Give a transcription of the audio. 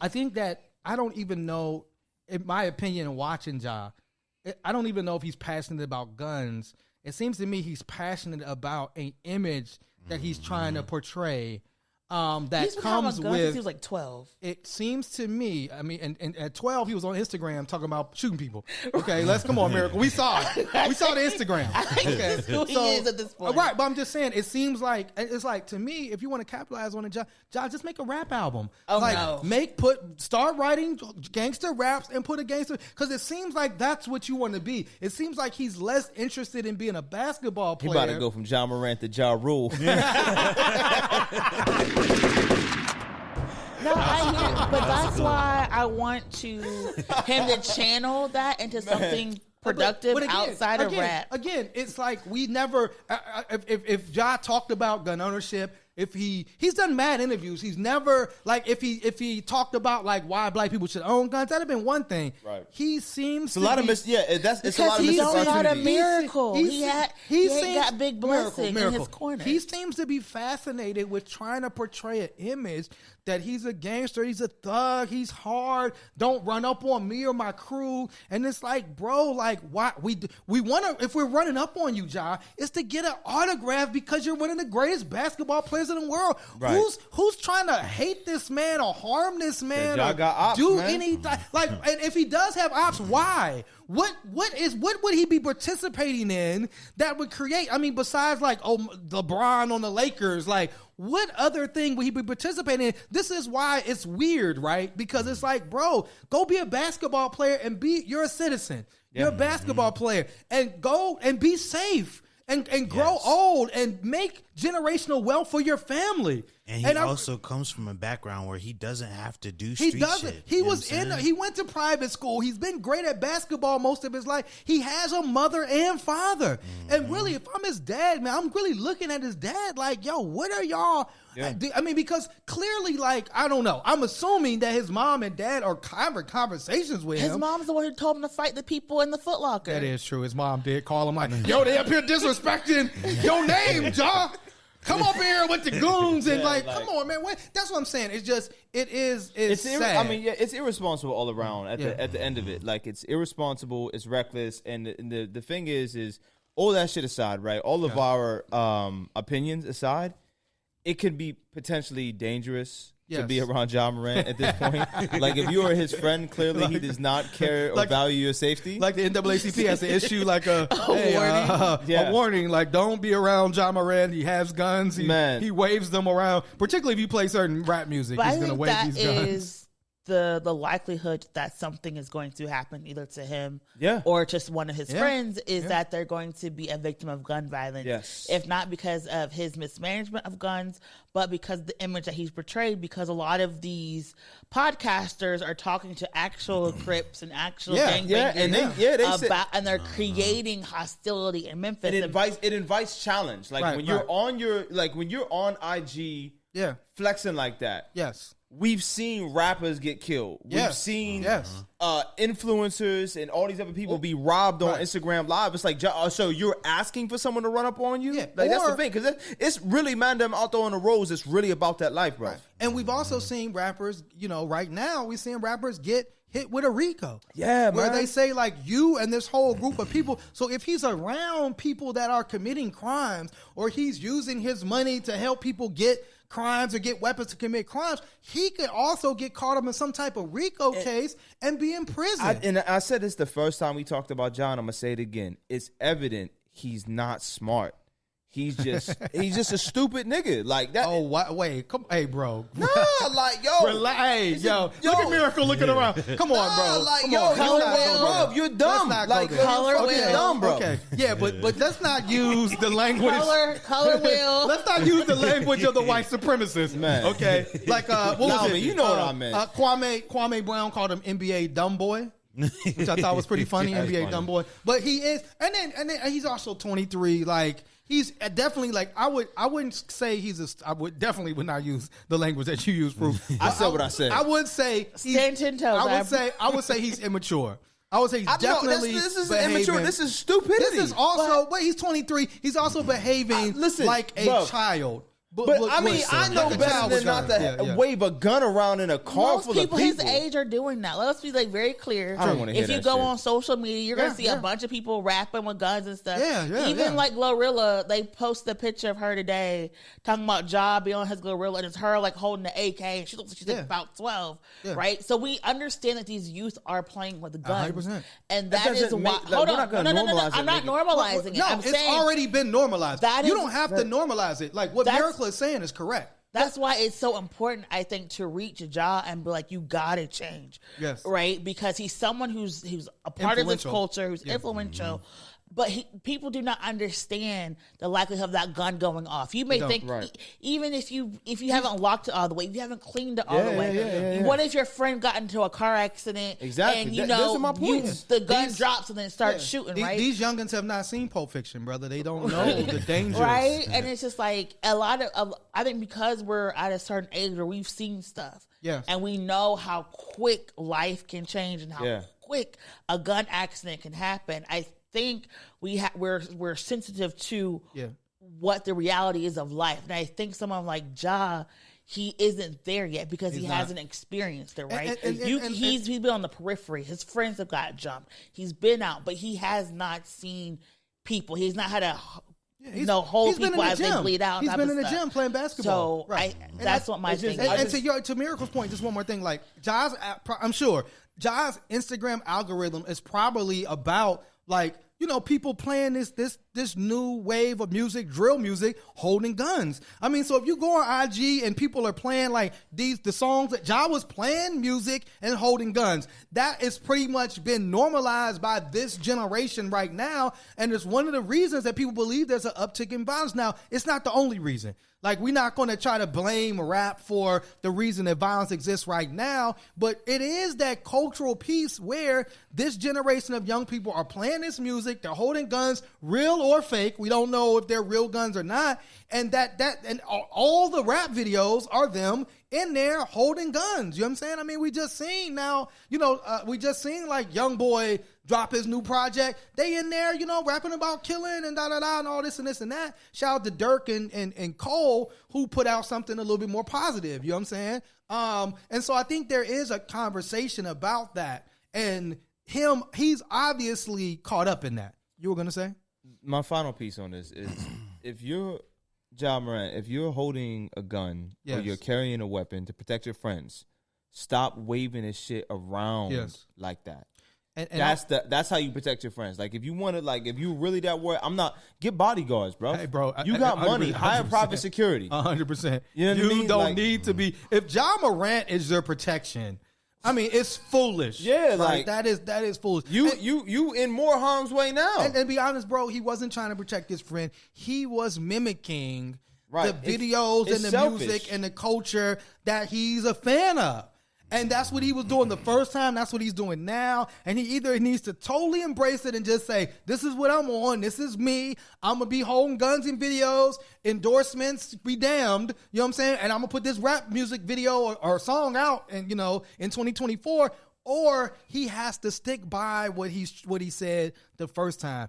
I think that I don't even know, in my opinion, watching Ja, I don't even know if he's passionate about guns. It seems to me he's passionate about an image that he's trying to portray. That comes with. He was like 12. It seems to me. I mean, and at 12 he was on Instagram talking about shooting people. Okay, let's come on, Miracle. We saw it. We saw the Instagram. Okay, who he is at this point. Right, but I'm just saying. It seems like it's like to me. If you want to capitalize on it, just make a rap album. Oh like, no! Start writing gangster raps and put a gangster, because it seems like that's what you want to be. It seems like he's less interested in being a basketball player. He about to go from Ja Morant to Ja Rule. No, I hear, but that's why I want him to channel that into something productive but again, outside of rap. Again, it's like we never. If Ja talked about gun ownership, if he's done mad interviews, he's never like if he talked about like why black people should own guns, that'd have been one thing. Right. He seems it's a lot of it's a lot of he's misopportunities. not a miracle. He got big blessing in his corner. He seems to be fascinated with trying to portray an image that he's a gangster, he's a thug, he's hard, don't run up on me or my crew. And it's like, bro, like why we want to, if we're running up on you, Ja, it's to get an autograph because you're one of the greatest basketball players in the world. Right. Who's trying to hate this man or harm this man Ja or got ops, do man. anything? Like, and if he does have ops, why? What would he be participating in that would create? I mean, besides like LeBron on the Lakers, like what other thing would he be participating in? This is why it's weird, right? Because it's like, bro, go be a basketball player and you're a citizen. Yeah. You're a basketball player and go and be safe and grow old and make generational wealth for your family. And he also comes from a background where he doesn't have to do street shit. He went to private school. He's been great at basketball most of his life. He has a mother and father. Mm-hmm. And really, if I'm his dad, man, I'm really looking at his dad like, yo, what are y'all? Yeah. I mean, because clearly, like, I don't know. I'm assuming that his mom and dad are having conversations with him. His mom's the one who told him to fight the people in the Foot Locker. That is true. His mom did call him like, yo, they up here disrespecting your name, Ja. Come up here with the goons and come on, man. That's what I'm saying. It's just, it's sad. I mean, yeah, it's irresponsible all around at the end of it. Like, it's irresponsible, it's reckless, and the thing is all that shit aside, right? All of our opinions aside, it could be potentially dangerous to be around Ja Morant at this point. Like, if you are his friend, clearly he does not care or value your safety. Like the NAACP has to issue like a warning. Like, don't be around Ja Morant. He has guns. He waves them around. Particularly if you play certain rap music, he's going to wave these guns. Is the likelihood that something is going to happen either to him or just one of his friends is that they're going to be a victim of gun violence. Yes. If not because of his mismanagement of guns, but because the image that he's portrayed, because a lot of these podcasters are talking to actual Crips and actual gangbangers and they're creating hostility in Memphis. It invites challenge. Like when you're on IG flexing like that. Yes. We've seen rappers get killed. We've seen influencers and all these other people be robbed on Instagram Live. It's like, so you're asking for someone to run up on you? Yeah. Like, that's the thing. Because it's really, man, them out there on the roads, it's really about that life, bro. Right. And we've also seen rappers, right now, we're seeing rappers get hit with a RICO. Yeah, where they say, like, you and this whole group of people. So if he's around people that are committing crimes, or he's using his money to help people get crimes or get weapons to commit crimes, he could also get caught up in some type of RICO case and be in prison. I said this the first time we talked about John. I'm going to say it again. It's evident he's not smart. He's just a stupid nigga like that. Oh, wait, come, hey, bro. Nah, like, yo, look at Miracle looking around. Come on, bro. Like, come yo, on. bro, you're dumb. Like, you're dumb, bro. Okay, yeah, but let's not use the language. Color wheel. Let's not use the language of the white supremacists, man. Okay, like what was it? You know what I meant. Kwame Brown called him NBA dumb boy. Which I thought was pretty funny, NBA dumb boy. But he is, and then he's also 23. Like, he's definitely, like, I wouldn't say I would definitely not use the language that you use, Proof. I said what I said. I would say stand 10 toes. I would say he's immature. I would say he's definitely this is behaving. immature. This is stupidity. This is also he's 23. He's also behaving like a child. But I mean, I know better than not to wave a gun around in a car full of people. Most people his age are doing that. Let's be like very clear. I don't want to hear that. If you go on social media, you're gonna see a bunch of people rapping with guns and stuff. Even like Glorilla, they posted a picture of her today talking about Ja being on his Glorilla, and it's her like holding the AK, and she looks like she's like about 12, right? So we understand that these youth are playing with guns, 100%. And that is why. Hold on, no, I'm not normalizing it. No, it's already been normalized. You don't have to normalize it. Like what Miracle is saying is correct. That's why it's so important, I think, to reach Ja and be like, you gotta change, right? Because he's someone who's a part of this culture, who's influential. But people do not understand the likelihood of that gun going off. You may think, even if you haven't locked it all the way, if you haven't cleaned it all the way, what if your friend got into a car accident and the gun drops and then starts shooting? Right? These youngins have not seen Pulp Fiction, brother. They don't know the dangers, right? And it's just like a lot of I think because we're at a certain age where we've seen stuff, and we know how quick life can change and how quick a gun accident can happen. I think we're sensitive to what the reality is of life, and I think someone like Ja, he isn't there yet because he hasn't experienced it. Right? He's been on the periphery. His friends have got jumped. He's been out, but he has not seen people. He's not had a hold people as they bleed out. He's been in the gym playing basketball. So that's what my thing is. And to Miracle's point, just one more thing. Like Ja's, I'm sure Ja's Instagram algorithm is probably about people playing this new wave of music, drill music, holding guns. I mean, so if you go on IG and people are playing like the songs that Ja was playing music and holding guns, that is pretty much been normalized by this generation right now. And it's one of the reasons that people believe there's an uptick in violence. Now, it's not the only reason. Like, we're not going to try to blame rap for the reason that violence exists right now, but it is that cultural piece where this generation of young people are playing this music, they're holding guns, real or fake. We don't know if they're real guns or not. And and all the rap videos are them in there holding guns. You know what I'm saying? I mean, we just seen now, like YoungBoy drop his new project. They in there, rapping about killing and da-da-da and all this and this and that. Shout out to Dirk and Cole, who put out something a little bit more positive. You know what I'm saying? And so I think there is a conversation about that. And he's obviously caught up in that. You were going to say? My final piece on this is if you're Ja Morant, if you're holding a gun or you're carrying a weapon to protect your friends, stop waving this shit around like that. And that's how you protect your friends. Like, if you want to, if you really that worried, get bodyguards, bro. Hey, bro, you got money, hire private security. 100%. You know what I mean? You don't need to be. If Ja Morant is your protection, I mean, it's foolish. Yeah, right? that is foolish. You in more harm's way now. And be honest, bro, he wasn't trying to protect his friend. He was mimicking the videos and the selfish music and the culture that he's a fan of. And that's what he was doing the first time. That's what he's doing now. And he either needs to totally embrace it and just say, this is what I'm on. This is me. I'm going to be holding guns in videos. Endorsements be damned. You know what I'm saying? And I'm going to put this rap music video or song out and, in 2024. Or he has to stick by what he said the first time.